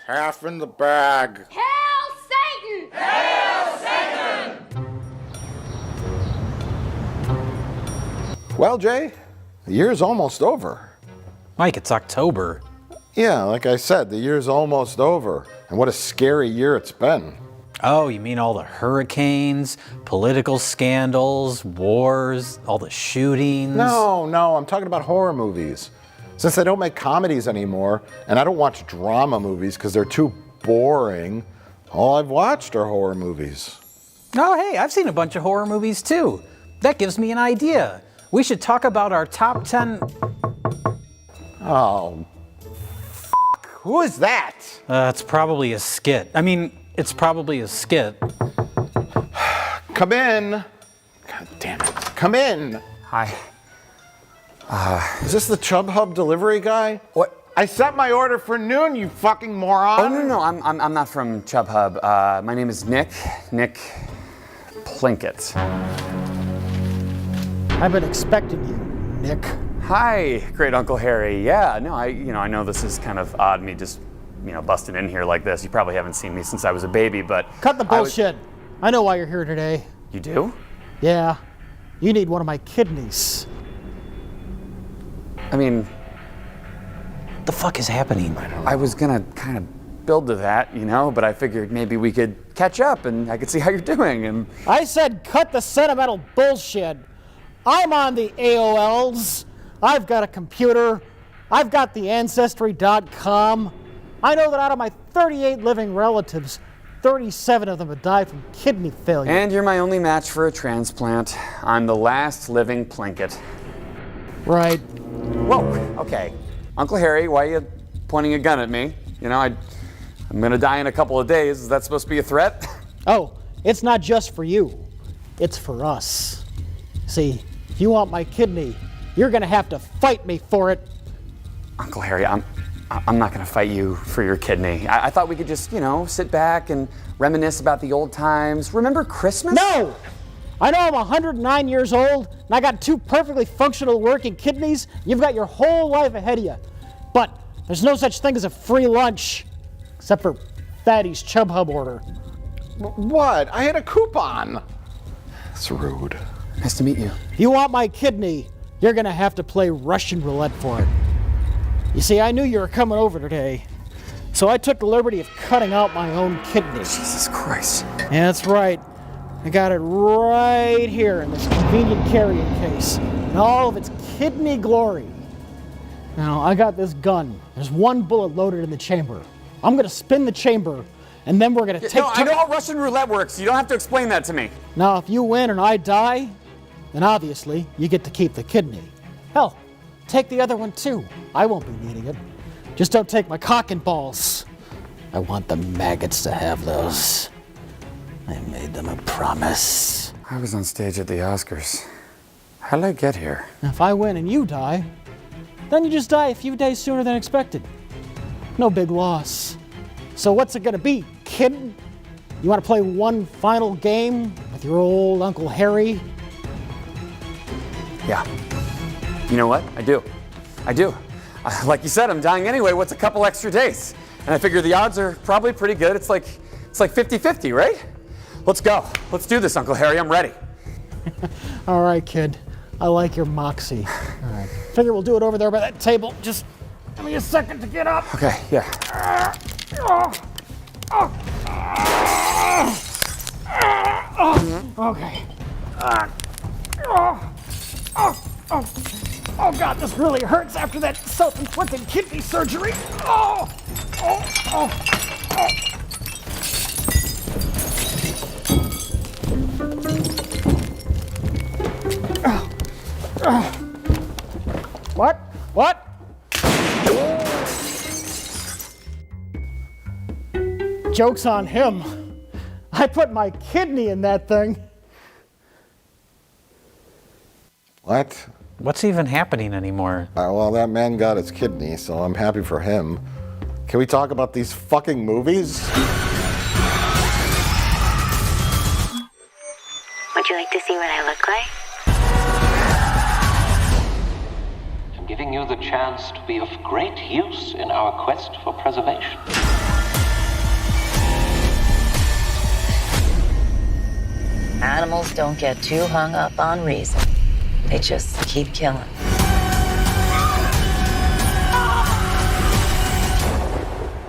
half in the bag. Hail Satan! Hail Satan! Well, Jay, the year's almost over. Mike, it's October. Yeah, like I said, the year's almost over. And what a scary year it's been. Oh, you mean all the hurricanes, political scandals, wars, all the shootings? No, I'm talking about horror movies. Since they don't make comedies anymore, and I don't watch drama movies because they're too boring, all I've watched are horror movies. Oh, hey, I've seen a bunch of horror movies too. That gives me an idea. We should talk about our top 10... Oh, who is that? It's probably a skit. It's probably a skit. Come in. God damn it. Come in. Hi. Is this the Chub Hub delivery guy? What? I set my order for noon, you fucking moron. Oh, no, I'm not from Chub Hub. My name is Nick Plinkett. I've been expecting you, Nick. Hi, great Uncle Harry. Yeah, no, I know this is kind of odd, me just, busting in here like this. You probably haven't seen me since I was a baby, but... Cut the bullshit. I know why you're here today. You do? Yeah. You need one of my kidneys. What the fuck is happening? I was gonna kind of build to that, but I figured maybe we could catch up and I could see how you're doing and... I said cut the sentimental bullshit. I'm on the AOLs. I've got a computer. I've got the Ancestry.com. I know that out of my 38 living relatives, 37 of them have died from kidney failure. And you're my only match for a transplant. I'm the last living Plinkett. Right. Whoa, okay. Uncle Harry, why are you pointing a gun at me? I'm gonna die in a couple of days. Is that supposed to be a threat? Oh, it's not just for you. It's for us. See, if you want my kidney, you're gonna have to fight me for it. Uncle Harry, I'm not gonna fight you for your kidney. I thought we could just, sit back and reminisce about the old times. Remember Christmas? No! I know I'm 109 years old, and I got 2 perfectly functional working kidneys. You've got your whole life ahead of you. But there's no such thing as a free lunch, except for Fatty's Chub Hub order. What? I had a coupon. That's rude. Nice to meet you. If you want my kidney, you're gonna have to play Russian roulette for it. You see, I knew you were coming over today, so I took the liberty of cutting out my own kidney. Jesus Christ. Yeah, that's right. I got it right here in this convenient carrying case, in all of its kidney glory. Now, I got this gun. There's 1 bullet loaded in the chamber. I'm gonna spin the chamber, and then we're gonna take... No, I know how Russian roulette works. You don't have to explain that to me. Now, if you win and I die, then obviously you get to keep the kidney. Hell, take the other one too. I won't be needing it. Just don't take my cock and balls. I want the maggots to have those. I made them a promise. I was on stage at the Oscars. How did I get here? Now, if I win and you die, then you just die a few days sooner than expected. No big loss. So what's it gonna be, kid? You wanna play one final game with your old Uncle Harry? Yeah. You know what? I do. Like you said, I'm dying anyway. What's a couple extra days? And I figure the odds are probably pretty good. It's like 50-50, right? Let's go. Let's do this, Uncle Harry. I'm ready. All right, kid. I like your moxie. All right. Figure we'll do it over there by that table. Just give me a second to get up. Okay, yeah. Okay. Oh God, this really hurts after that self-inflicted kidney surgery. Oh. What? Joke's on him. I put my kidney in that thing. What? What's even happening anymore? Well, that man got his kidney, so I'm happy for him. Can we talk about these fucking movies? Would you like to see what I look like? I'm giving you the chance to be of great use in our quest for preservation. animals don't get too hung up on reason. They just keep killing.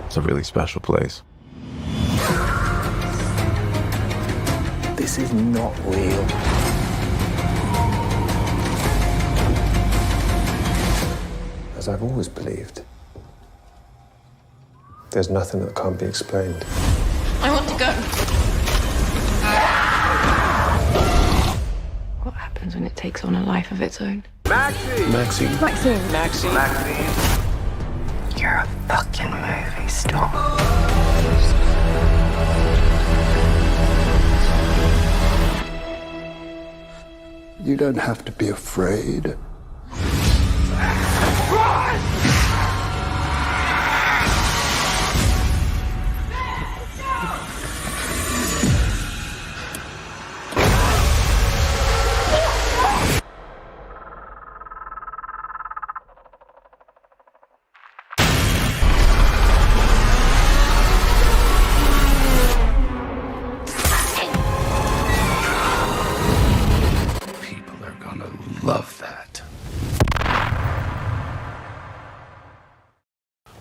It's a really special place. This is not real. As I've always believed, there's nothing that can't be explained. I want to go. What happens when it takes on a life of its own? Maxine. You're a fucking movie star. You don't have to be afraid. People are gonna love that.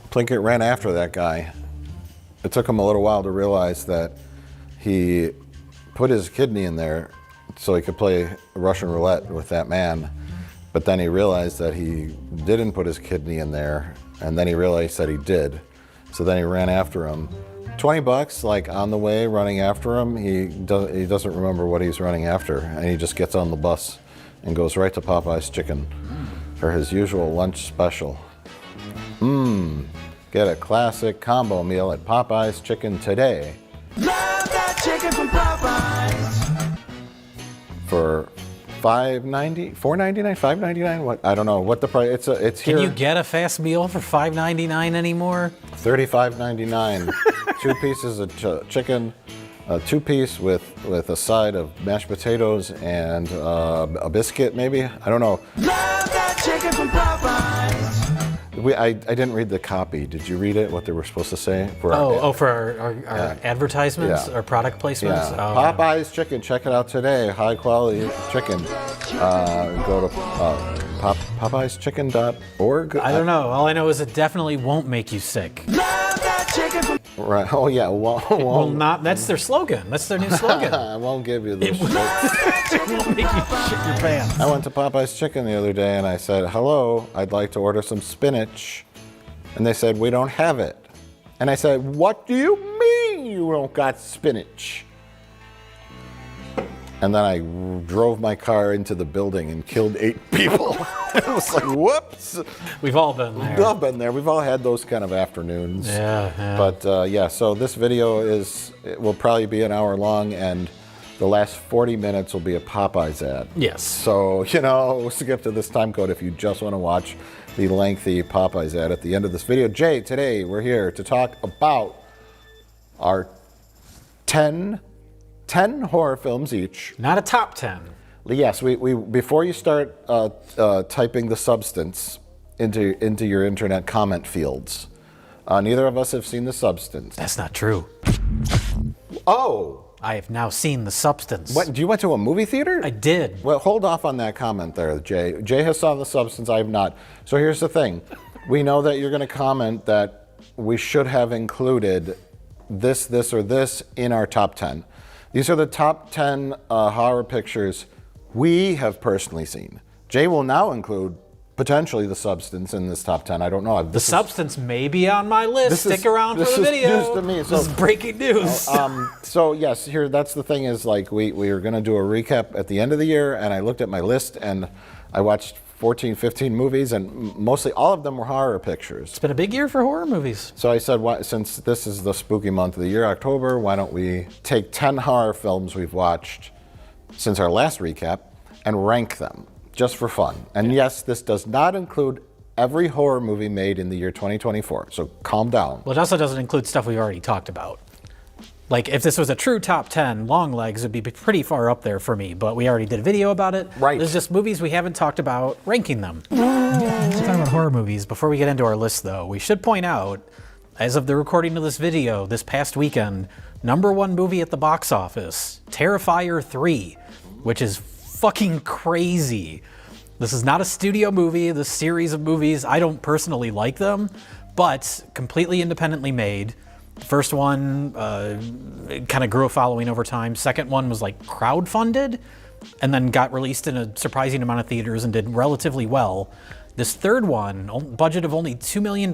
Plinkett ran after that guy. It took him a little while to realize that he put his kidney in there so he could play Russian roulette with that man. But then he realized that he didn't put his kidney in there, and then he realized that he did. So then he ran after him. $20, like on the way running after him, he doesn't remember what he's running after, and he just gets on the bus and goes right to Popeye's Chicken for his usual lunch special. Get a classic combo meal at Popeye's Chicken today. Love that chicken from Popeyes. For $5.90, $4.99, $5.99. What, I don't know what the price. It's here. Can you get a fast meal for $5.99 anymore? $35.99. 2 pieces of chicken, a 2-piece with a side of mashed potatoes and a biscuit, maybe. I don't know. Love that chicken from Popeyes. I didn't read the copy. Did you read it? What they were supposed to say? For For our advertisements Yeah. or product placements? Yeah. Oh. Popeye's Chicken. Check it out today. High quality chicken. Go to popeyeschicken.org. I don't know. All I know is it definitely won't make you sick. Love that chicken from Right. Oh yeah. Well, not. That's their slogan. That's their new slogan. I won't give you this. It won't make you shit your pants. I went to Popeye's Chicken the other day and I said, "Hello, I'd like to order some spinach," and they said, "We don't have it." And I said, "What do you mean you don't got spinach?" And then I drove my car into the building and killed 8 people. It was like, whoops. We've all been there. We've all been there. We've all had those kind of afternoons. Yeah. But yeah, so this video it will probably be an hour long, and the last 40 minutes will be a Popeyes ad. Yes. So, skip to this time code if you just want to watch the lengthy Popeyes ad at the end of this video. Jay, today we're here to talk about our 10 horror films each. Not a top 10. Yes, we before you start typing the substance into your internet comment fields, neither of us have seen The Substance. That's not true. Oh, I have now seen The Substance. what? You went to a movie theater? I did. Well, hold off on that comment there, Jay. Jay has saw The Substance. I have not. So here's the thing: we know that you're going to comment that we should have included this, or this in our top 10. These are the top 10 horror pictures we have personally seen. Jay will now include potentially The Substance in this top 10. I don't know. The Substance may be on my list. Stick around for the video. This is news to me. This is breaking news. So yes, that's the thing is like we are going to do a recap at the end of the year, and I looked at my list and I watched 14, 15 movies, and mostly all of them were horror pictures. It's been a big year for horror movies. So I said, since this is the spooky month of the year, October, why don't we take 10 horror films we've watched since our last recap and rank them, just for fun. And yes, this does not include every horror movie made in the year 2024, so calm down. Well, it also doesn't include stuff we've already talked about. Like, if this was a true top 10, Longlegs would be pretty far up there for me, but we already did a video about it. Right. There's just movies we haven't talked about, ranking them. Let's talk about horror movies. Before we get into our list, though, we should point out, as of the recording of this video, this past weekend, #1 movie at the box office, Terrifier 3. which is fucking crazy. This is not a studio movie. This series of movies, I don't personally like them, but completely independently made. First one kind of grew a following over time. Second one was like crowdfunded and then got released in a surprising amount of theaters and did relatively well. This third one, budget of only $2 million,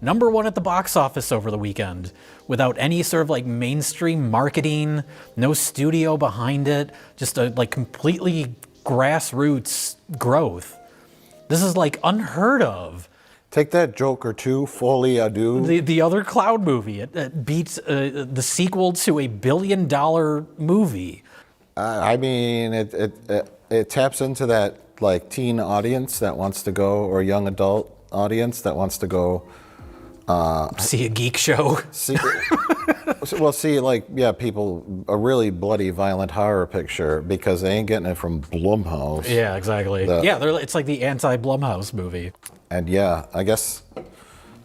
number one at the box office over the weekend, without any sort of like mainstream marketing, no studio behind it, just a like completely grassroots growth. This is like unheard of. Take that, Joker 2, Folie à Deux. The other Cloud movie, it beats the sequel to a $1 billion movie. I mean, it taps into that like teen audience that wants to go, or young adult audience that wants to go see a geek show. See, people, a really bloody, violent horror picture because they ain't getting it from Blumhouse. Yeah, exactly. It's like the anti-Blumhouse movie. And yeah, I guess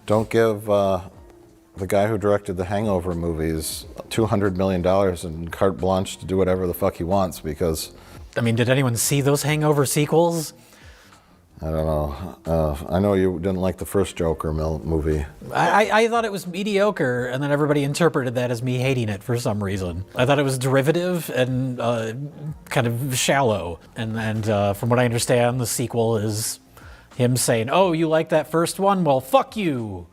don't give the guy who directed the Hangover movies $200 million and carte blanche to do whatever the fuck he wants, because... I mean, did anyone see those Hangover sequels? I don't know. I know you didn't like the first Joker movie. I thought it was mediocre, and then everybody interpreted that as me hating it for some reason. I thought it was derivative and kind of shallow. And from what I understand, the sequel is him saying, oh, you like that first one? Well, fuck you.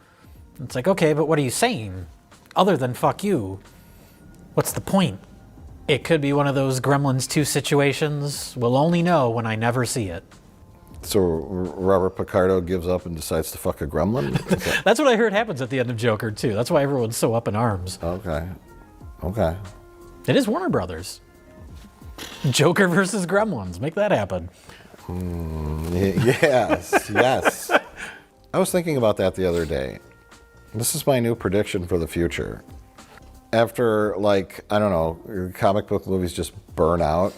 It's like, okay, but what are you saying? Other than fuck you, what's the point? It could be one of those Gremlins 2 situations. We'll only know when I never see it. So Robert Picardo gives up and decides to fuck a gremlin? That's what I heard happens at the end of Joker 2. That's why everyone's so up in arms. Okay. It is Warner Brothers. Joker versus Gremlins. Make that happen. Yes. I was thinking about that the other day. This is my new prediction for the future. After, like, I don't know, comic book movies just burn out,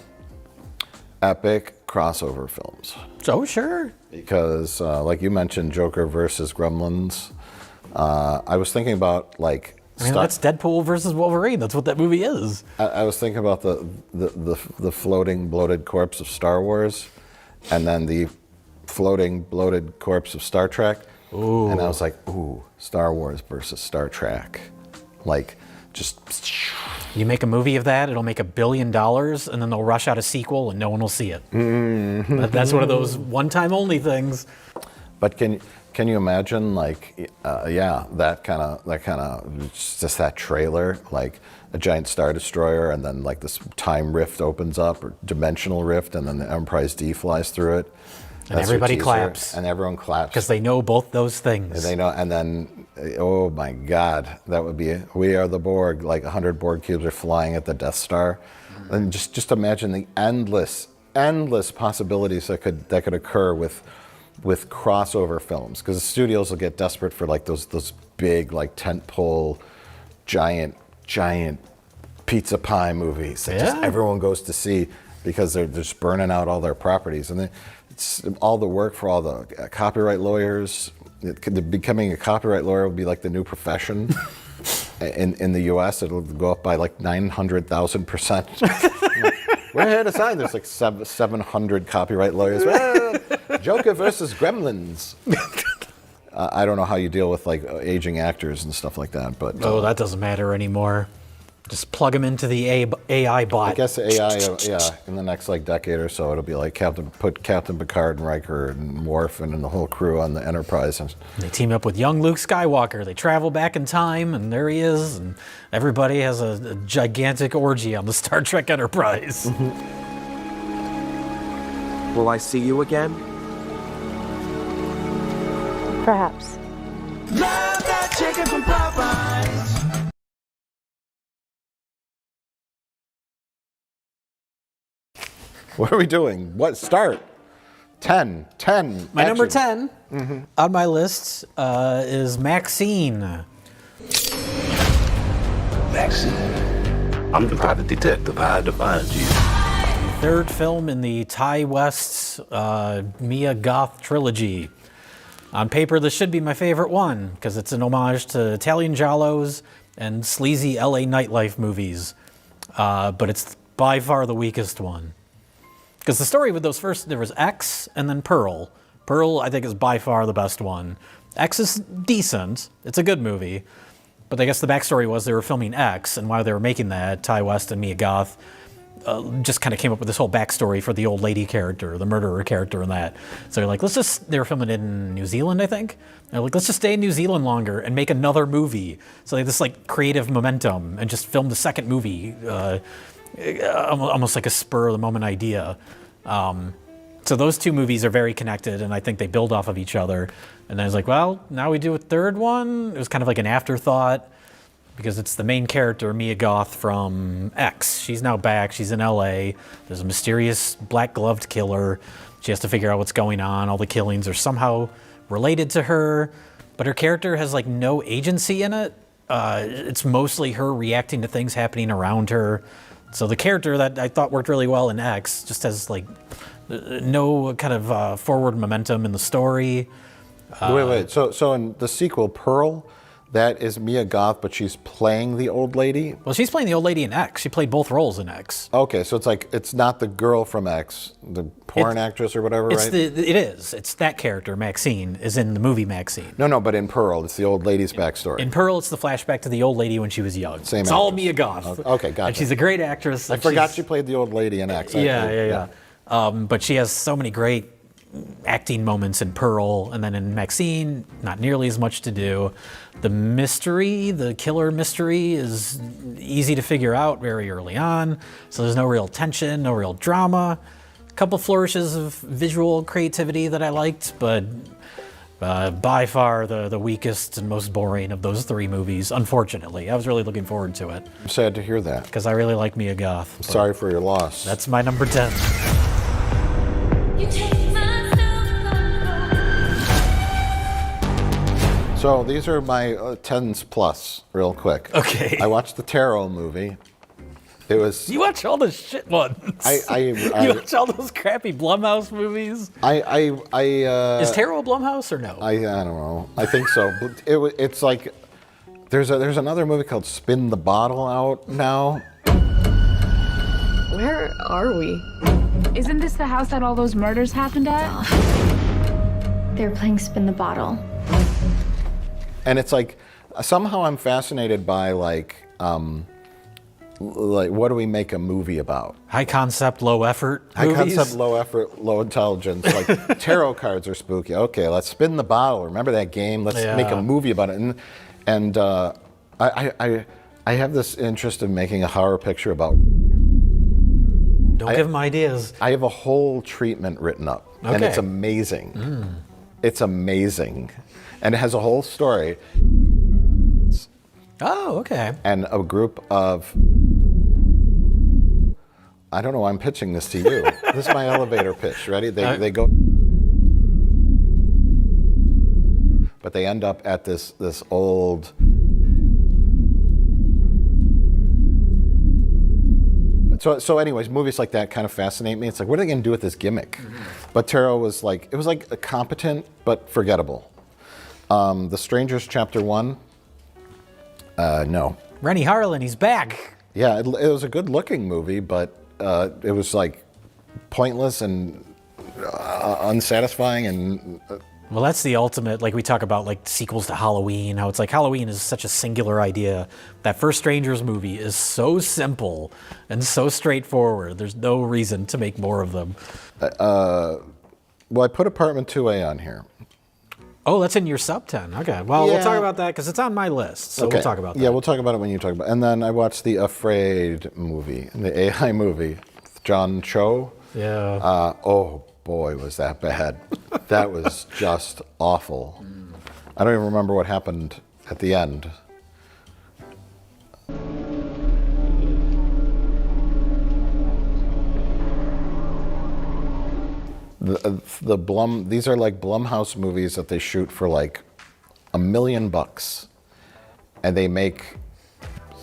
epic crossover films. Oh, sure. Because, like you mentioned, Joker versus Gremlins. I was thinking about, like... that's Deadpool versus Wolverine. That's what that movie is. I was thinking about the floating, bloated corpse of Star Wars, and then the floating, bloated corpse of Star Trek. Ooh. And I was like, ooh, Star Wars versus Star Trek. Like, just... You make a movie of that, it'll make $1 billion, and then they'll rush out a sequel and no one will see it. Mm-hmm. That's one of those one-time only things. But can you imagine, like, that kind of, just that trailer, like a giant Star Destroyer, and then like this time rift opens up, or dimensional rift, and then the Enterprise D flies through it. And everybody claps. And everyone claps. Because they know both those things. And they know, and then, oh my God, that would be, we are the Borg, like 100 Borg cubes are flying at the Death Star. Mm-hmm. And just imagine the endless possibilities that could occur with crossover films. Because the studios will get desperate for like those big, like tentpole, giant pizza pie movies that just everyone goes to see because they're just burning out all their properties. And it's all the work for all the copyright lawyers. Becoming a copyright lawyer will be like the new profession. In the U.S., it'll go up by like 900,000%. We're here to sign. There's like 700 copyright lawyers. Joker versus Gremlins. I don't know how you deal with like aging actors and stuff like that, but that doesn't matter anymore. Just plug them into the AI bot. I guess AI, in the next like decade or so, it'll be like put Captain Picard and Riker and Worf and the whole crew on the Enterprise. And they team up with young Luke Skywalker. They travel back in time, and there he is, and everybody has a gigantic orgy on the Star Trek Enterprise. Mm-hmm. Will I see you again? Perhaps. Love that chicken from Popeyes. What are we doing? What? Start. 10. My number 10 on my list is Maxine. Maxine, I'm the private detective. I had to find you. Third film in the Ty West Mia Goth trilogy. On paper, this should be my favorite one because it's an homage to Italian giallos and sleazy LA nightlife movies. But it's by far the weakest one. Because the story with those first, there was X and then Pearl. Pearl, I think, is by far the best one. X is decent. It's a good movie. But I guess the backstory was they were filming X, and while they were making that, Ty West and Mia Goth just kind of came up with this whole backstory for the old lady character, the murderer character in that. So they're like, they were filming it in New Zealand, I think. They're like, let's just stay in New Zealand longer and make another movie. So they had this like creative momentum and just filmed the second movie, almost like a spur of the moment idea. So those two movies are very connected, and I think they build off of each other. And then I was like, well, now we do a third one. It was kind of like an afterthought, because it's the main character, Mia Goth from X. She's now back. She's in LA. There's a mysterious black-gloved killer. She has to figure out what's going on. All the killings are somehow related to her, but her character has like no agency in it. It's mostly her reacting to things happening around her. So the character that I thought worked really well in X just has like no kind of forward momentum in the story. Wait. So in the sequel, Pearl, that is Mia Goth, but she's playing the old lady? Well, she's playing the old lady in X. She played both roles in X. Okay, so it's not the girl from X, the porn actress or whatever, right? It is. It's that character, Maxine, is in the movie Maxine. No, but in Pearl, it's the old lady's backstory. In Pearl, it's the flashback to the old lady when she was young. Same it's all actress. Mia Goth. Okay, gotcha. And she's a great actress. I forgot she played the old lady in X. Yeah. But she has so many great acting moments in Pearl, and then in Maxine, not nearly as much to do. The mystery, the killer mystery, is easy to figure out very early on, so there's no real tension, no real drama. A couple flourishes of visual creativity that I liked, but by far the weakest and most boring of those three movies, unfortunately. I was really looking forward to it. I'm sad to hear that. Because I really like Mia Goth. Sorry for your loss. That's my number 10. So these are my 10s plus, real quick. Okay. I watched the Tarot movie. It was. You watch all the shit ones. You watch all those crappy Blumhouse movies. Is Tarot a Blumhouse or no? I don't know. I think so. It's like there's another movie called Spin the Bottle out now. Where are we? Isn't this the house that all those murders happened at? They're playing Spin the Bottle. And it's like somehow I'm fascinated by like what do we make a movie about? High concept, low effort High movies? concept, low effort, low intelligence. Like tarot cards are spooky. Okay, let's spin the bottle. Remember that game? Let's make a movie about it. And I have this interest in making a horror picture about. Don't give them ideas. I have a whole treatment written up, and it's amazing. It's amazing, and it has a whole story. Oh, okay. And a group of. I don't know why I'm pitching this to you. This is my elevator pitch. Ready? They go. But they end up at this old. So anyways, movies like that kind of fascinate me. It's like, what are they going to do with this gimmick? But Tarot was like, it was like a competent but forgettable. The Strangers Chapter 1. No. Rennie Harlan, he's back. Yeah, it was a good-looking movie, but it was like pointless and unsatisfying and. Well, that's the ultimate, like we talk about like sequels to Halloween, how it's like Halloween is such a singular idea. That first Strangers movie is so simple and so straightforward. There's no reason to make more of them. Well, I put Apartment 2A on here. Oh, that's in your sub 10. Okay. Well, we'll talk about that because it's on my list. So we'll talk about that. Yeah, we'll talk about it when you talk about it. And then I watched the Afraid movie, the AI movie, with John Cho. Yeah. Oh, boy, was that bad. That was just awful. I don't even remember what happened at the end. These are like Blumhouse movies that they shoot for like $1 million, and they make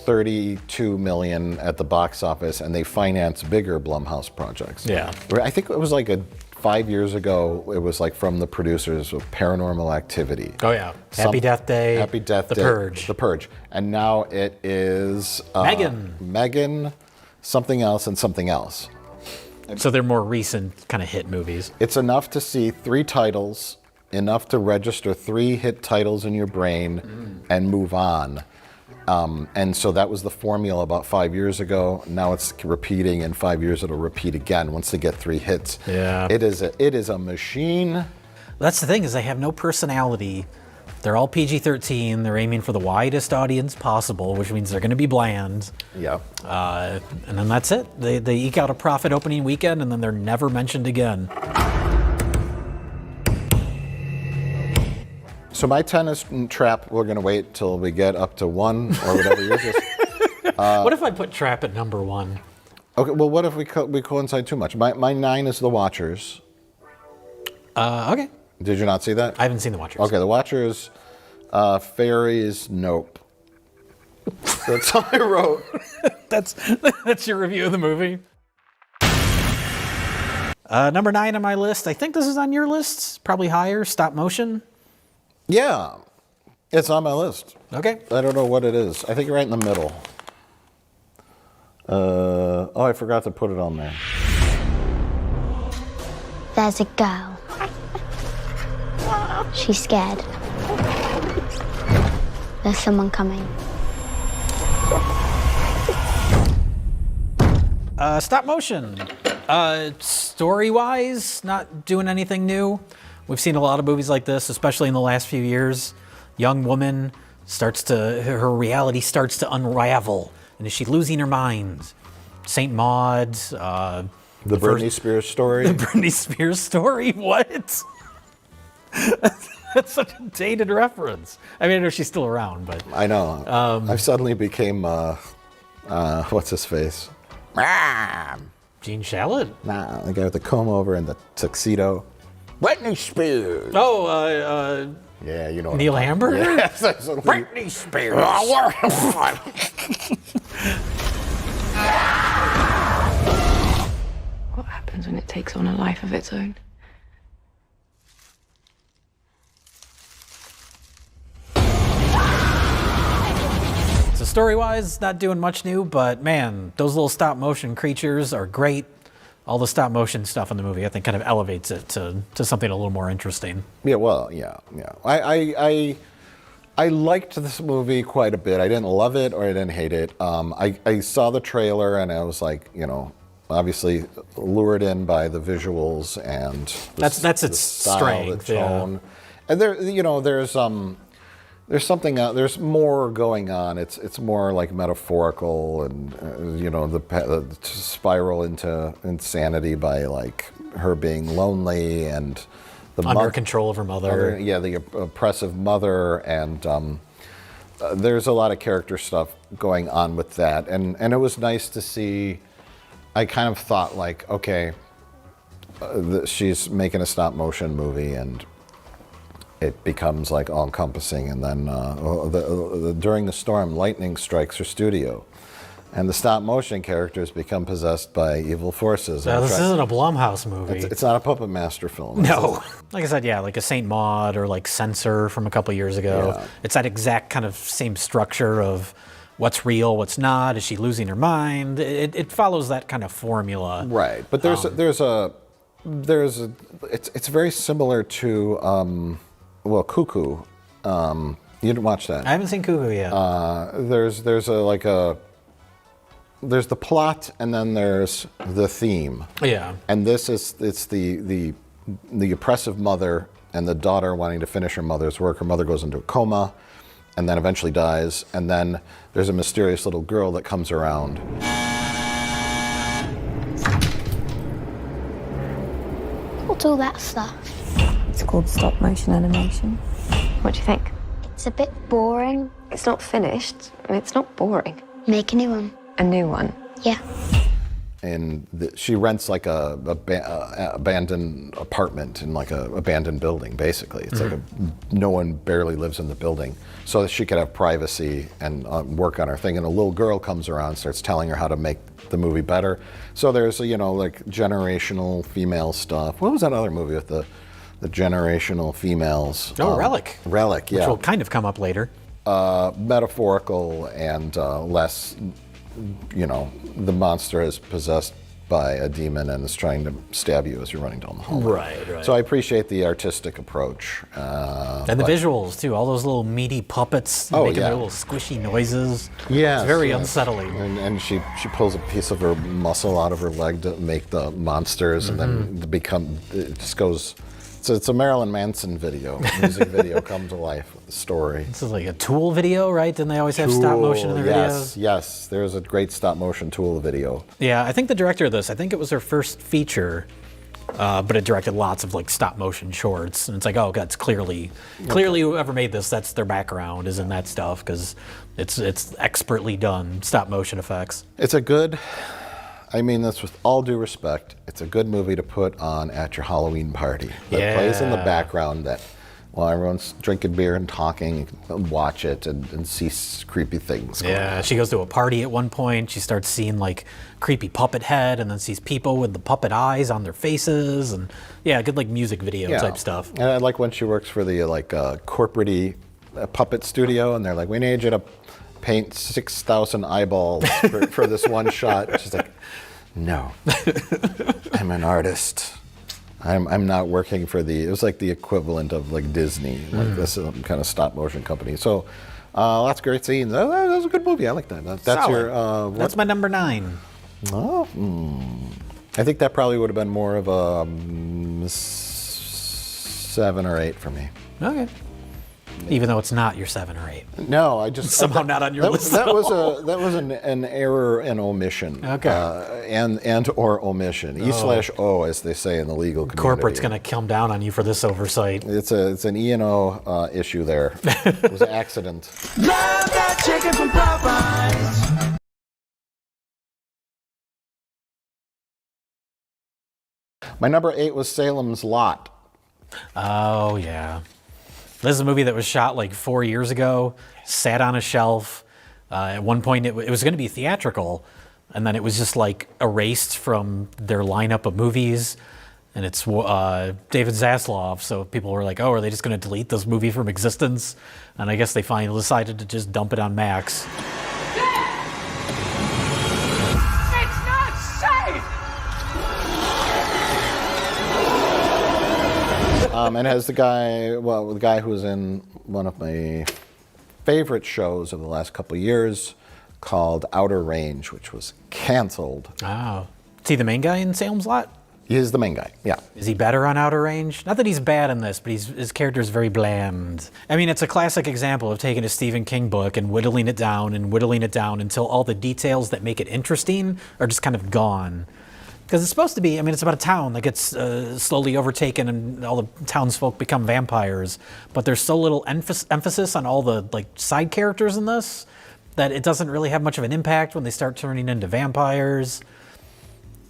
32 million at the box office, and they finance bigger Blumhouse projects. Yeah. I think it was like 5 years ago. It was like from the producers of Paranormal Activity. Oh yeah. Happy Death Day. Happy Death Day. The Purge. The Purge. And now it is Megan. Megan. something else, and something else. So they're more recent kind of hit movies. It's enough to see 3 titles, enough to register 3 hit titles in your brain and move on. And so that was the formula about 5 years ago. Now it's repeating. In 5 years, it'll repeat again once they get 3 hits. Yeah. It is a machine. That's the thing, is they have no personality. They're all PG-13. They're aiming for the widest audience possible, which means they're going to be bland. Yeah. And then that's it. They eke out a profit opening weekend, and then they're never mentioned again. So my tennis trap, we're going to wait till we get up to 1 or whatever yours is. What if I put Trap at number 1? Okay, well, what if we coincide too much? My 9 is The Watchers. Okay. Did you not see that? I haven't seen The Watchers. Okay, The Watchers, Fairies, nope. That's all I wrote. That's your review of the movie. Number 9 on my list. I think this is on your list. Probably higher. Stop motion. Yeah, it's on my list. Okay. I don't know what it is. I think right in the middle. Oh, I forgot to put it on there. There's a girl. She's scared. There's someone coming. Stop motion. Story-wise, not doing anything new. We've seen a lot of movies like this, especially in the last few years. Young woman her reality starts to unravel, and is she losing her mind? Saint Maud. The Britney Spears story. The Britney Spears story. What? That's such a dated reference. I mean, I know she's still around, but I know. I suddenly became what's his face? Gene Shalit. Nah, the guy with the comb over and the tuxedo. Britney Spears. Oh, yeah, you know. Neil Hamburger. Yes, Britney Spears. What happens when it takes on a life of its own? So story-wise, not doing much new, but man, those little stop-motion creatures are great. All the stop-motion stuff in the movie, I think, kind of elevates it to something a little more interesting. Yeah, well, yeah. I liked this movie quite a bit. I didn't love it or I didn't hate it. I saw the trailer and I was like, obviously lured in by the visuals and that's its style, strength, the tone. And there's something there's more going on. It's more like metaphorical and the spiral into insanity by like her being lonely and under control of her mother. The oppressive mother, and there's a lot of character stuff going on with that, and it was nice to see. I kind of thought like, okay, she's making a stop motion movie, and it becomes like all encompassing, and then during the storm, lightning strikes her studio. And the stop motion characters become possessed by evil forces. No, this isn't a Blumhouse movie. It's not a Puppet Master film. No. Like I said, yeah, like a Saint Maud or like Censor from a couple years ago. Yeah. It's that exact kind of same structure of what's real, what's not. Is she losing her mind? It follows that kind of formula. Right, but it's very similar to Cuckoo. You didn't watch that. I haven't seen Cuckoo yet. There's the plot and then there's the theme. Yeah. And it's the oppressive mother and the daughter wanting to finish her mother's work. Her mother goes into a coma and then eventually dies. And then there's a mysterious little girl that comes around. What's all that stuff? It's called stop motion animation. What do you think? It's a bit boring. It's not finished, and it's not boring. Make a new one. A new one. Yeah. And she rents like a abandoned apartment in like a abandoned building, basically. It's like no one barely lives in the building. So that she could have privacy and work on her thing. And a little girl comes around and starts telling her how to make the movie better. So there's, like generational female stuff. What was that other movie with the generational females? Relic. Relic, yeah. Which will kind of come up later. Metaphorical and less the monster is possessed by a demon and is trying to stab you as you're running down the hallway. Right. So I appreciate the artistic approach. And the visuals too, all those little meaty puppets making their little squishy noises. Yeah, it's very unsettling. And she pulls a piece of her muscle out of her leg to make the monsters, and then it just goes. So it's a Marilyn Manson video, music video come to life with the story. This is like a Tool video, right? Didn't they always have stop motion in their videos? Yes, there's a great stop motion Tool video. Yeah, I think the director of this, I think it was her first feature, but it directed lots of like stop motion shorts. And it's like, oh, God, it's clearly whoever made this, that's their background is in that stuff, because it's expertly done stop motion effects. It's a good, I mean this with all due respect, it's a good movie to put on at your Halloween party. That plays in the background that while everyone's drinking beer and talking, you can watch it and see creepy things. Yeah, she goes to a party at one point. She starts seeing like creepy puppet head, and then sees people with the puppet eyes on their faces, and good like music video type stuff. And I like when she works for the corporate-y puppet studio, and they're like, we need you to paint 6,000 eyeballs for this one shot. She's like, no, I'm an artist. I'm not working for it was like the equivalent of like Disney, like this is some kind of stop motion company. So lots of great scenes. That was a good movie. I like that. That's Solid. That's my number 9. Oh, I think that probably would have been more of a 7 or 8 for me. Okay. Even though it's not your 7 or 8. No, I just somehow not on your list. That was an error and omission. Okay. And or omission. E/O, as they say in the legal community. Corporate's going to come down on you for this oversight. It's an E&O issue there. It was an accident. Love that chicken from Popeyes. My number 8 was Salem's Lot. Oh, yeah. This is a movie that was shot like 4 years ago, sat on a shelf. At one point, it was going to be theatrical, and then it was just like erased from their lineup of movies. And it's David Zaslav, so people were like, oh, are they just going to delete this movie from existence? And I guess they finally decided to just dump it on Max. It's not safe! And has the guy who was in one of my favorite shows of the last couple of years called Outer Range, which was canceled. Oh. Is he the main guy in Salem's Lot? He is the main guy, yeah. Is he better on Outer Range? Not that he's bad in this, but his character is very bland. I mean, it's a classic example of taking a Stephen King book and whittling it down until all the details that make it interesting are just kind of gone. Because it's supposed to be, I mean, it's about a town that gets slowly overtaken and all the townsfolk become vampires. But there's so little emphasis on all the like side characters in this that it doesn't really have much of an impact when they start turning into vampires.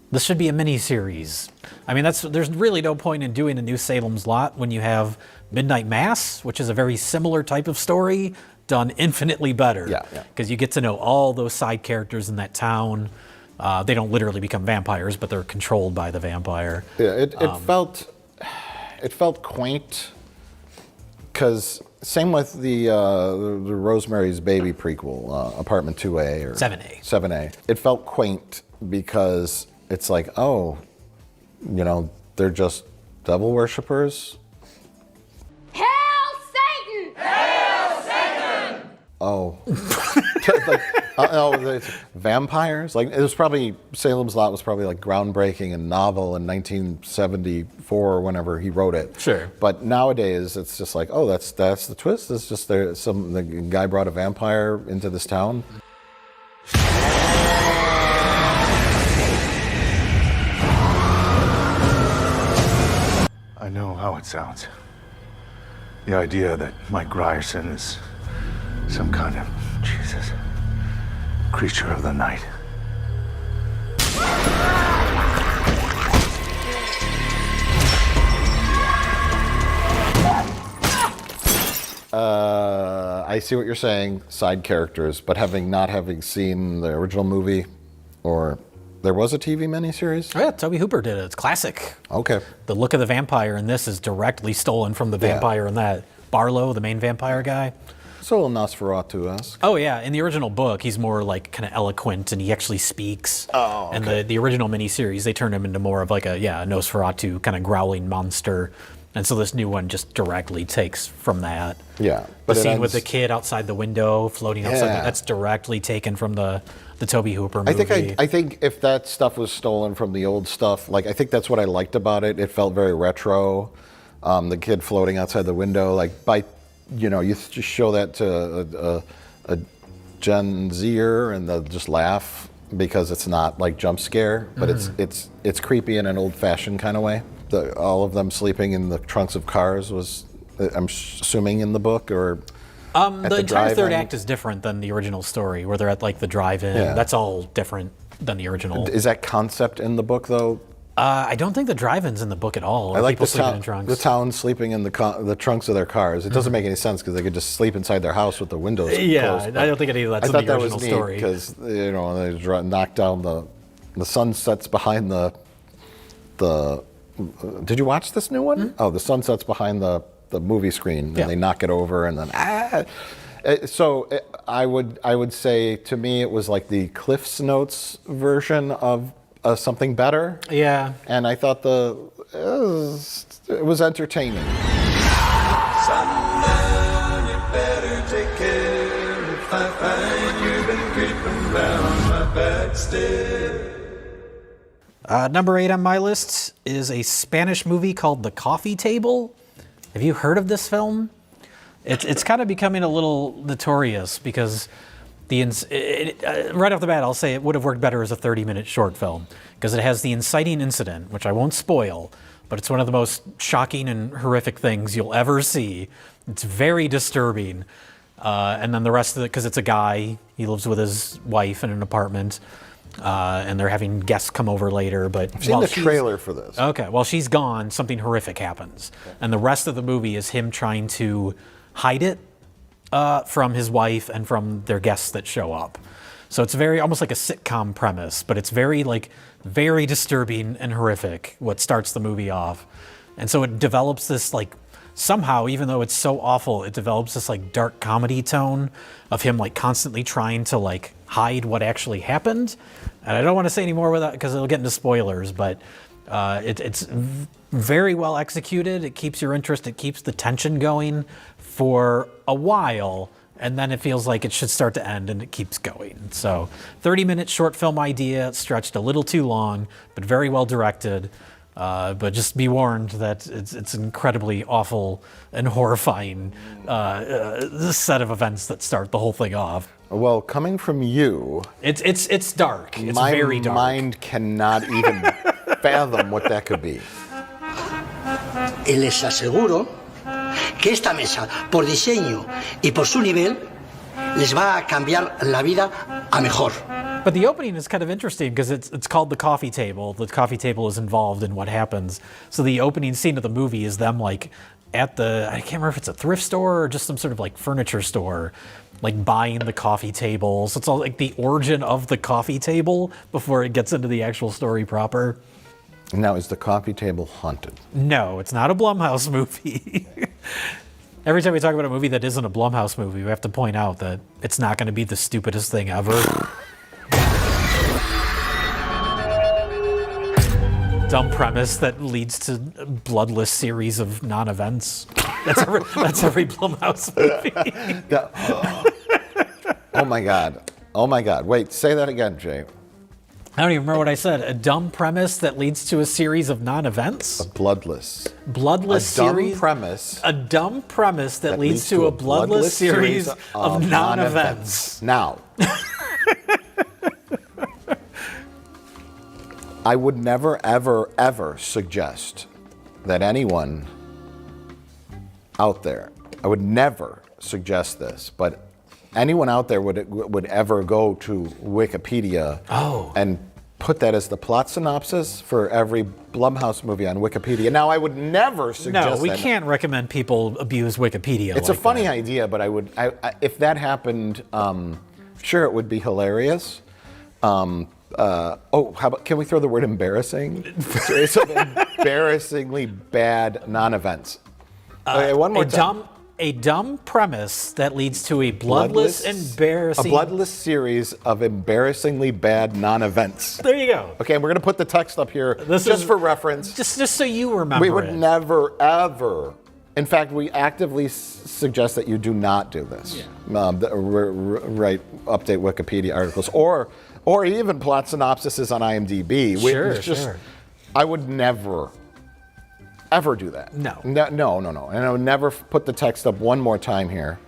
This should be a mini-series. I mean, there's really no point in doing a new Salem's Lot when you have Midnight Mass, which is a very similar type of story, done infinitely better. Yeah. Because you get to know all those side characters in that town. They don't literally become vampires, but they're controlled by the vampire. Yeah, it felt quaint. Because same with the Rosemary's Baby prequel, Apartment 2A or 7A. 7A. It felt quaint because it's like, oh, they're just devil worshippers. Hail Satan! Hail Satan! Oh. Vampires? Like Salem's Lot was probably like groundbreaking and novel in 1974 or whenever he wrote it. Sure. But nowadays it's just like, oh, that's the twist. It's just the guy brought a vampire into this town. I know how it sounds. The idea that Mike Grierson is some kind of, Jesus, creature of the night. I see what you're saying, side characters, but not having seen the original movie, or there was a TV miniseries? Oh yeah, Toby Hooper did it. It's classic. Okay. The look of the vampire in this is directly stolen from the vampire in that. Barlow, the main vampire guy. It's a little Nosferatu-esque. Oh yeah, in the original book, he's more like kind of eloquent, and he actually speaks. Oh, okay. And the original miniseries, they turned him into more of like a Nosferatu kind of growling monster, and so this new one just directly takes from that. Yeah, The but it scene with ends- the kid outside the window, floating outside, Yeah. that's directly taken from the Tobe Hooper movie. I think if that stuff was stolen from the old stuff, like I think that's what I liked about it. It felt very retro. The kid floating outside the window, like you just show that to a Gen Zer and they'll just laugh because it's not like jump scare, but it's creepy in an old-fashioned kind of way. All of them sleeping in the trunks of cars was, I'm assuming, in the book or. The entire drive-in? third act is different than the original story, where they're at like the drive-in. Yeah. That's all different than the original. Is that concept in the book though? I don't think the drive-in's in the book at all. Or I like people the sleeping town, in trunks. the town sleeping in the trunks of their cars. It doesn't make any sense because they could just sleep inside their house with the windows Yeah, closed. I don't think any of that's I in thought the that original was neat story. because they knock down the sun sets behind the. Did you watch this new one? Oh, the sun sets behind the movie screen and they knock it over and then So I would say to me it was like the Cliff's Notes version of something better. Yeah. And I thought it was entertaining. Sundown, you better take care if I find you've been creeping round my back stairs. Number 8 on my list is a Spanish movie called The Coffee Table. Have you heard of this film? It's kind of becoming a little notorious because right off the bat, I'll say it would have worked better as a 30-minute short film because it has the inciting incident, which I won't spoil, but it's one of the most shocking and horrific things you'll ever see. It's very disturbing. And then the rest of it, because it's a guy, he lives with his wife in an apartment, and they're having guests come over later. But I've seen the trailer for this. Okay, while she's gone, something horrific happens. And the rest of the movie is him trying to hide it from his wife and from their guests that show up. So it's very almost like a sitcom premise, but it's very disturbing and horrific what starts the movie off. And so it develops this somehow, even though it's so awful, it develops this dark comedy tone of him constantly trying to hide what actually happened. And I don't want to say any more with that because it'll get into spoilers, but it's very well executed. It keeps your interest. It keeps the tension going for a while, and then it feels like it should start to end, and it keeps going. So 30-minute short film idea, stretched a little too long, but very well directed. But just be warned that it's incredibly awful and horrifying set of events that start the whole thing off. Well, coming from you, it's dark. It's my very dark. mind cannot even fathom what that could be. Y les aseguro que esta mesa, por diseño y por su nivel, les va a cambiar la vida a mejor. But the opening is kind of interesting because it's called The Coffee Table. The coffee table is involved in what happens. So the opening scene of the movie is them at the, I can't remember if it's a thrift store or just some sort of furniture store, buying the coffee table. So it's all the origin of the coffee table before it gets into the actual story proper. Now, is the coffee table haunted? No, it's not a Blumhouse movie. Every time we talk about a movie that isn't a Blumhouse movie, we have to point out that it's not going to be the stupidest thing ever. Dumb premise that leads to a bloodless series of non-events. That's every Blumhouse movie. Oh my God. Wait, say that again, Jay. I don't even remember what I said. A dumb premise that leads to a series of non-events? Bloodless. Bloodless a dumb series. Premise. A dumb premise that leads to a bloodless series of non-events. Now, I would never, ever, ever suggest that anyone out there, I would never suggest this, but anyone out there would ever go to Wikipedia and put that as the plot synopsis for every Blumhouse movie on Wikipedia. Now, I would never suggest No, we that. can't recommend people abuse Wikipedia. It's a funny idea, but I would, if that happened, sure, it would be hilarious. How about, can we throw the word embarrassing? Series of embarrassingly bad non-events. Okay, one more time. a dumb premise that leads to a bloodless, embarrassing... A bloodless series of embarrassingly bad non-events. There you go. Okay, we're going to put the text up here just for reference. Just so you remember We would it. never, ever... In fact, we actively suggest that you do not do this. Write update Wikipedia articles or even plot synopsises on IMDb. Sure. I would never, ever do that. No. And I would never put the text up one more time here.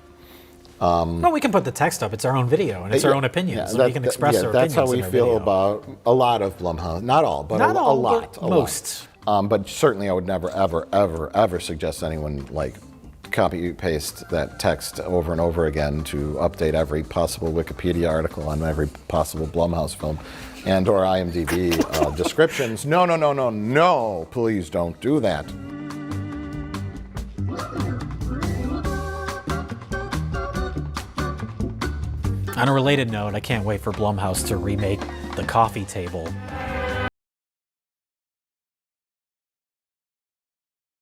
Well, we can put the text up. It's our own video, and it's our own opinions. So we can express our opinions. That's how we in our feel video. about a lot of Blumhouse. Not all, but Not a all, lot. but most. But certainly I would never, ever, ever, ever suggest anyone like copy paste that text over and over again to update every possible Wikipedia article on every possible Blumhouse film and or IMDb descriptions. No, please don't do that. On a related note, I can't wait for Blumhouse to remake The Coffee Table.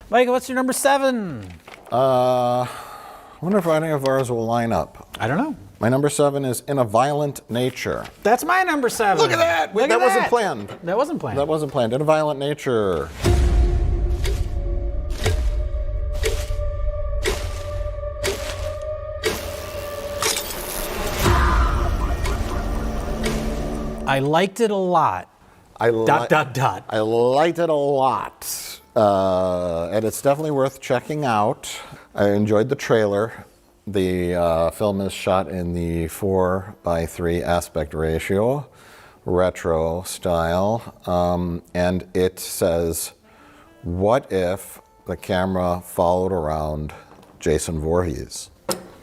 Mike, what's your number 7? I wonder if any of ours will line up. I don't know. My number 7 is In a Violent Nature. That's my number 7. Look at that! That wasn't planned. That wasn't planned. That wasn't planned. In a Violent Nature. I liked it a lot. I liked it a lot. And it's definitely worth checking out. I enjoyed the trailer. The film is shot in the 4:3 aspect ratio, retro style. And it says, what if the camera followed around Jason Voorhees?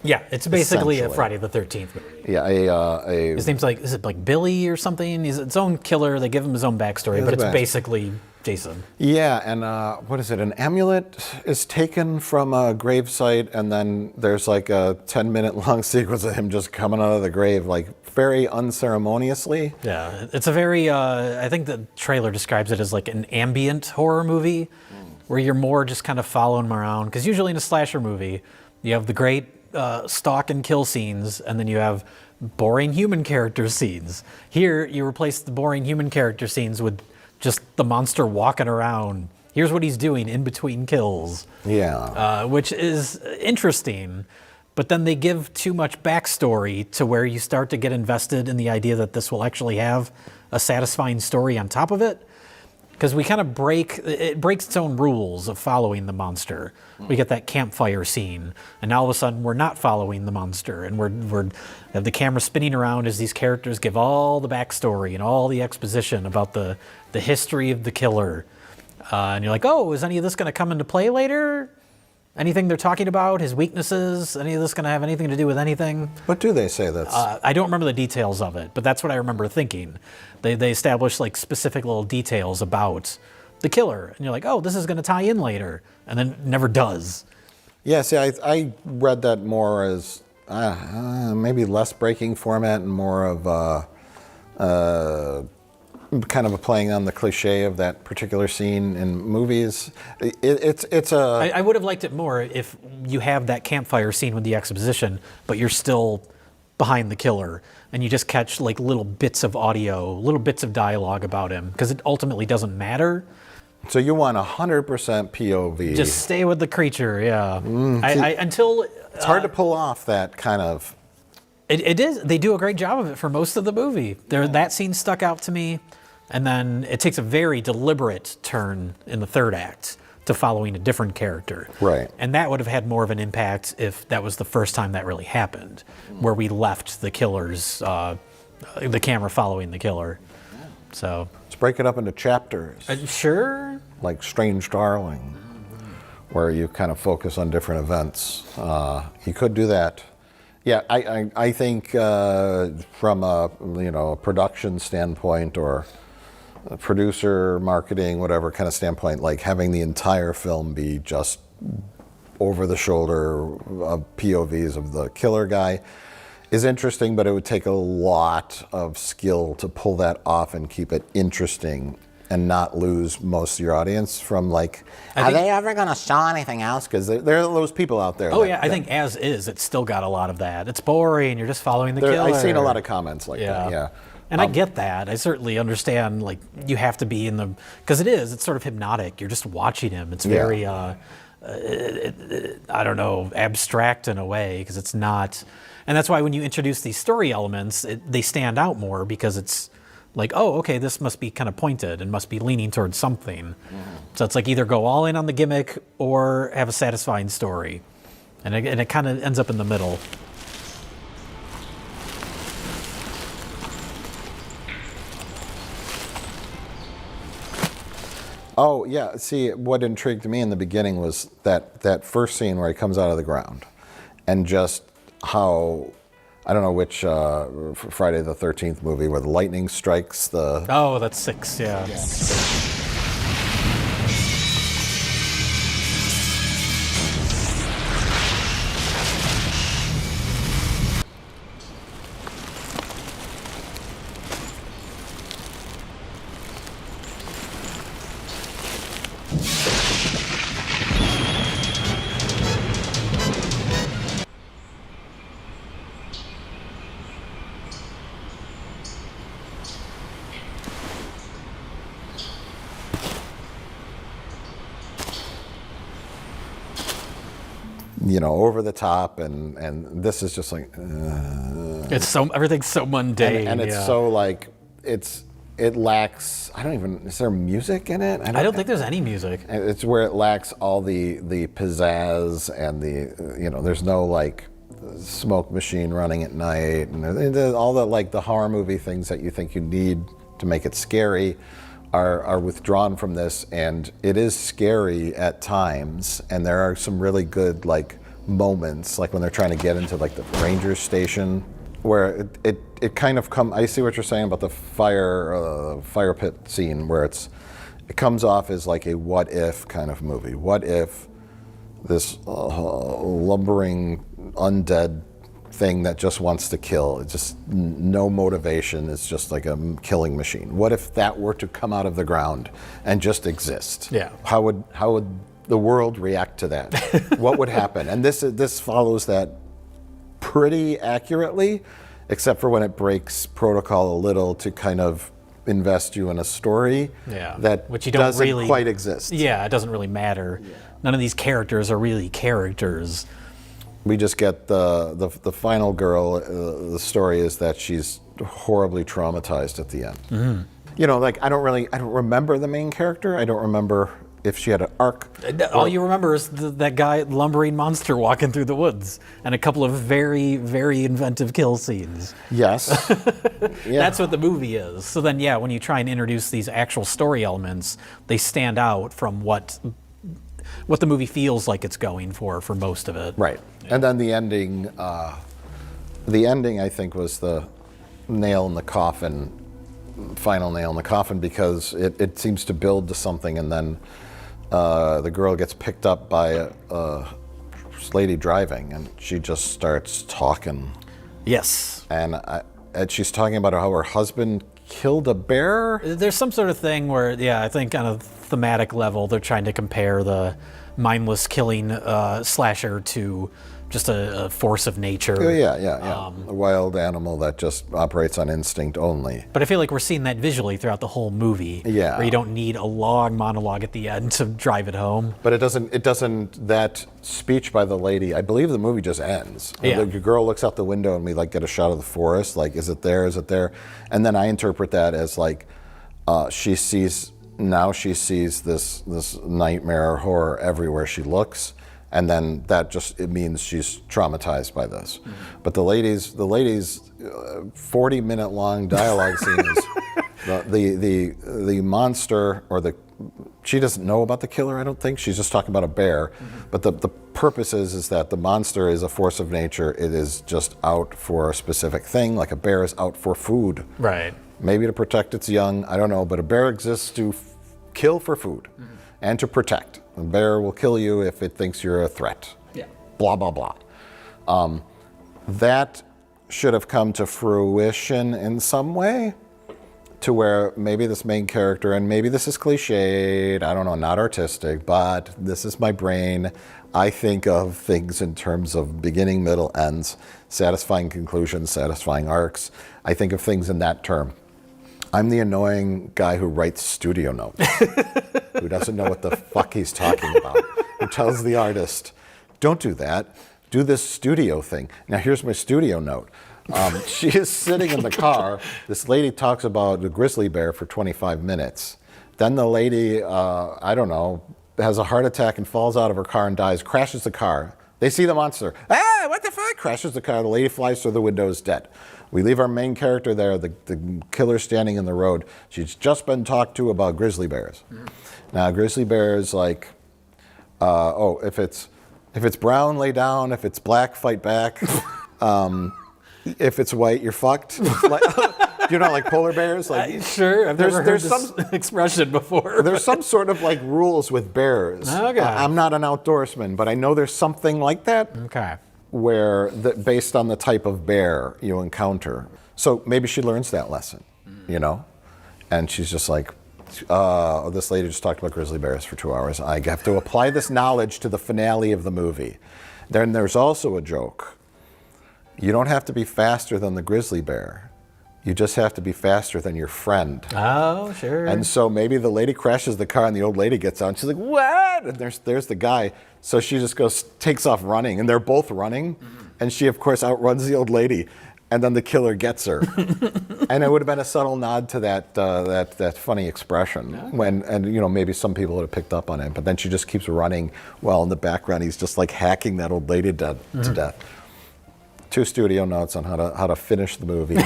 Yeah, it's basically a Essentially. Friday the 13th movie. Yeah, His name's is it like Billy or something? He's its own killer. They give him his own backstory, but it's basically Jason. Yeah, and what is it? An amulet is taken from a gravesite, and then there's like a 10-minute long sequence of him just coming out of the grave, like very unceremoniously. Yeah, it's a very, I think the trailer describes it as like an ambient horror movie, where you're more just kind of following him around. Because usually in a slasher movie, you have the great stalk and kill scenes, and then you have boring human character scenes. Here, you replace the boring human character scenes with just the monster walking around. Here's what he's doing in between kills. Yeah. Which is interesting, but then they give too much backstory to where you start to get invested in the idea that this will actually have a satisfying story on top of it. Because we kind of it breaks its own rules of following the monster. We get that campfire scene, and now all of a sudden we're not following the monster, and we have the camera spinning around as these characters give all the backstory and all the exposition about the history of the killer. And you're like, oh, is any of this going to come into play later? Anything they're talking about, his weaknesses, any of this going to have anything to do with anything? What do they say that's... I don't remember the details of it, but that's what I remember thinking. They establish like specific little details about the killer, and you're like, oh, this is going to tie in later, and then it never does. Yeah, see, I read that more as maybe less breaking format and more of kind of a playing on the cliche of that particular scene in movies. I would have liked it more if you have that campfire scene with the exposition, but you're still behind the killer, and you just catch like little bits of audio, little bits of dialogue about him, because it ultimately doesn't matter. So you want 100% POV. Just stay with the creature, yeah. Until it's hard to pull off that kind of. It is. They do a great job of it for most of the movie. That scene stuck out to me, and then it takes a very deliberate turn in the third act to following a different character. Right. And that would have had more of an impact if that was the first time that really happened, where we left the killer's, the camera following the killer. So let's break it up into chapters. Sure. Like Strange Darling, where you kind of focus on different events. You could do that. Yeah, I think from a production standpoint or a producer, marketing, whatever kind of standpoint, like having the entire film be just over the shoulder of POVs of the killer guy is interesting, but it would take a lot of skill to pull that off and keep it interesting and not lose most of your audience from like, are they ever going to show anything else? Because there are those people out there. Oh, yeah, I think as is, it's still got a lot of that. It's boring, you're just following the killer. I've seen a lot of comments like that, yeah. And I get that. I certainly understand, like, you have to be in the, because it's sort of hypnotic. You're just watching him. It's very, I don't know, abstract in a way, because it's not, and that's why when you introduce these story elements, they stand out more, because it's like, oh, okay, this must be kind of pointed and must be leaning towards something. So it's like either go all in on the gimmick or have a satisfying story. And it kind of ends up in the middle. Oh, yeah. See, what intrigued me in the beginning was that first scene where he comes out of the ground and just how, I don't know which Friday the 13th movie where the lightning strikes the... Oh, that's 6, yeah. You know, over the top, and this is just like... It's so, everything's so mundane. And it's so like, it lacks, I don't even, is there music in it? I don't think there's any music. It's where it lacks all the pizzazz and the, you know, there's no like smoke machine running at night, and all the like the horror movie things that you think you need to make it scary are withdrawn from this, and it is scary at times, and there are some really good like moments, like when they're trying to get into like the ranger station, where it kind of I see what you're saying about the fire pit scene, where it comes off as like a what if kind of movie. What if this lumbering undead thing that just wants to kill, it's just no motivation, it's just like a killing machine. What if that were to come out of the ground and just exist? Yeah. How would the world react to that? What would happen? And this follows that pretty accurately, except for when it breaks protocol a little to kind of invest you in a story that which you don't doesn't really quite exist. Yeah, it doesn't really matter. Yeah. None of these characters are really characters. We just get the final girl. The story is that she's horribly traumatized at the end. Mm-hmm. You know, like I don't remember the main character. I don't remember if she had an arc. All you remember is that guy, lumbering monster walking through the woods, and a couple of very, very inventive kill scenes. Yes. Yeah. That's what the movie is. So then, yeah, when you try and introduce these actual story elements, they stand out from what the movie feels like it's going for most of it. Right. Yeah. And then the ending I think was the nail in the coffin, final nail in the coffin, because it seems to build to something, and then the girl gets picked up by a lady driving, and she just starts talking. Yes. And she's talking about how her husband killed a bear? There's some sort of thing where, yeah, I think on a thematic level, they're trying to compare the mindless killing slasher to just a force of nature. Yeah. A wild animal that just operates on instinct only. But I feel like we're seeing that visually throughout the whole movie. Yeah. Where you don't need a long monologue at the end to drive it home. But it doesn't, that speech by the lady, I believe the movie just ends. Yeah. The girl looks out the window and we like get a shot of the forest, like, is it there, is it there? And then I interpret that as like, she sees this nightmare horror everywhere she looks. And then that just, it means she's traumatized by this. Mm-hmm. But the lady's 40-minute long dialogue scene is the monster, or she doesn't know about the killer, I don't think. She's just talking about a bear. Mm-hmm. But the purpose is that the monster is a force of nature. It is just out for a specific thing, like a bear is out for food. Right. Maybe to protect its young, I don't know, but a bear exists to kill for food and to protect. A bear will kill you if it thinks you're a threat. Yeah. Blah, blah, blah. That should have come to fruition in some way to where maybe this main character, and maybe this is cliched, I don't know, not artistic, but this is my brain. I think of things in terms of beginning, middle, ends, satisfying conclusions, satisfying arcs. I think of things in that term. I'm the annoying guy who writes studio notes, who doesn't know what the fuck he's talking about, who tells the artist, don't do that, do this studio thing. Now here's my studio note. She is sitting in the car. This lady talks about the grizzly bear for 25 minutes. Then the lady, I don't know, has a heart attack and falls out of her car and dies, crashes the car. They see the monster. Ah, what the fuck? Crashes the car. The lady flies through the window, is dead. We leave our main character there, the killer standing in the road. She's just been talked to about grizzly bears. Now, grizzly bears, like, if it's brown, lay down. If it's black, fight back. If it's white, you're fucked. You know, like polar bears? Like, sure, I've never heard this expression before. There's some sort of like rules with bears. Okay. I'm not an outdoorsman, but I know there's something like that. Okay. Where, based on the type of bear you encounter. So maybe she learns that lesson, you know? And she's just like, this lady just talked about grizzly bears for 2 hours. I have to apply this knowledge to the finale of the movie. Then there's also a joke. You don't have to be faster than the grizzly bear. You just have to be faster than your friend. Oh, sure. And so maybe the lady crashes the car and the old lady gets out and she's like, what? And there's the guy. So she just takes off running, and they're both running. And she, of course, outruns the old lady. And then the killer gets her. And it would have been a subtle nod to that funny expression. And you know, maybe some people would have picked up on it. But then she just keeps running while in the background he's just like hacking that old lady to death. 2 studio notes on how to finish the movie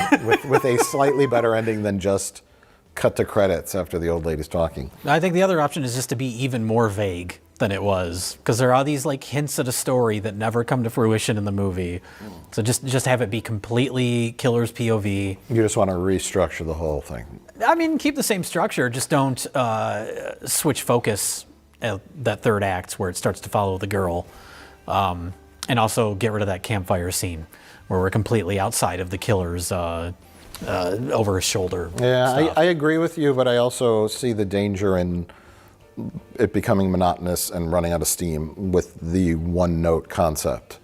with a slightly better ending than just cut to credits after the old lady's talking. I think the other option is just to be even more vague than it was, because there are these like hints at a story that never come to fruition in the movie. So just have it be completely killer's POV. You just want to restructure the whole thing. I mean, keep the same structure, just don't switch focus at that third act where it starts to follow the girl. And also get rid of that campfire scene where we're completely outside of the killer's over his shoulder. Yeah, I agree with you, but I also see the danger in it becoming monotonous and running out of steam with the one-note concept,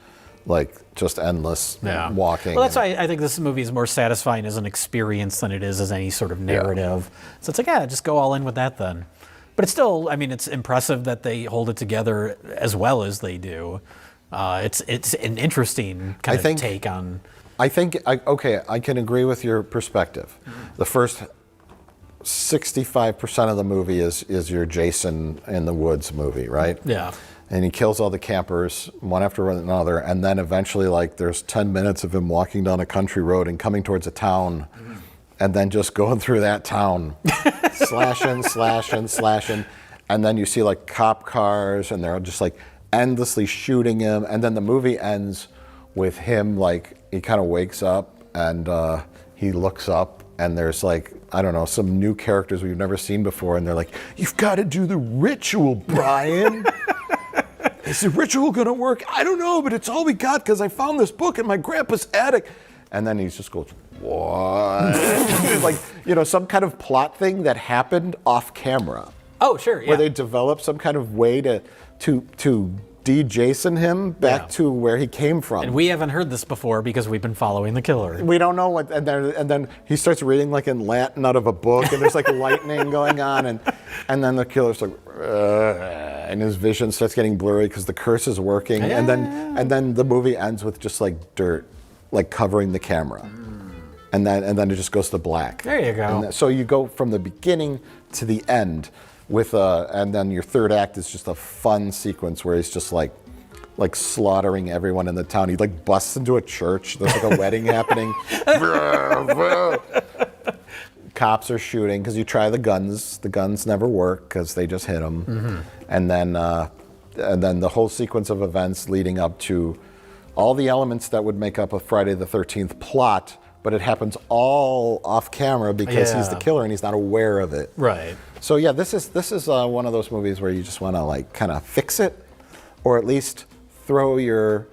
like just endless walking. Well, that's why I think this movie is more satisfying as an experience than it is as any sort of narrative. So it's like, just go all in with that then. But it's still, I mean, it's impressive that they hold it together as well as they do. It's an interesting kind of take on. I think I can agree with your perspective. The first 65% of the movie is your Jason in the Woods movie, right? Yeah. And he kills all the campers one after another, and then eventually, like, there's 10 minutes of him walking down a country road and coming towards a town, and then just going through that town, slashing, and then you see like cop cars, and they're just like endlessly shooting him, and then the movie ends with him like he kind of wakes up and he looks up and there's like, I don't know, some new characters we've never seen before, and they're like, you've got to do the ritual, Brian. Is the ritual gonna work? I don't know, but it's all we got because I found this book in my grandpa's attic. And then he just goes, what? Like, you know, some kind of plot thing that happened off camera. Oh, sure, yeah. Where they developed some kind of way to de-Jason him back to where he came from. And we haven't heard this before because we've been following the killer. We don't know what, and then he starts reading like in Latin out of a book, and there's like lightning going on, and then the killer's like, and his vision starts getting blurry because the curse is working, and then the movie ends with just like dirt, like covering the camera, and then it just goes to black. There you go. So you go from the beginning to the end. And then your third act is just a fun sequence where he's just like slaughtering everyone in the town. He like busts into a church. There's like a wedding happening. Cops are shooting because you try the guns. The guns never work because they just hit them. Mm-hmm. And then the whole sequence of events leading up to all the elements that would make up a Friday the 13th plot. But it happens all off camera because he's the killer and he's not aware of it. Right. So yeah, this is one of those movies where you just want to like kind of fix it, or at least throw your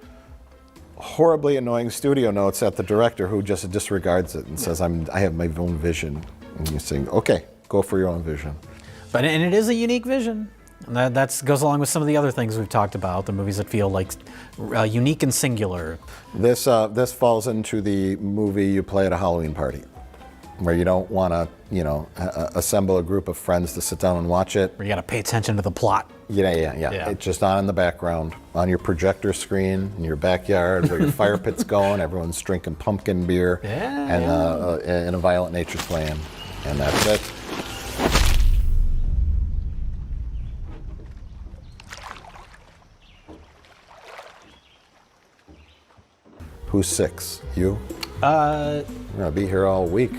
horribly annoying studio notes at the director who just disregards it and says, "I have my own vision." And you think, okay, go for your own vision. And it is a unique vision. And that goes along with some of the other things we've talked about, the movies that feel like unique and singular. This falls into the movie you play at a Halloween party, where you don't want to, assemble a group of friends to sit down and watch it. Where you got to pay attention to the plot. Yeah. It's just on in the background, on your projector screen, in your backyard, where your fire pit's going, everyone's drinking pumpkin beer, and a Violent Nature's playing, and that's it. Who's 6? You? We're gonna be here all week.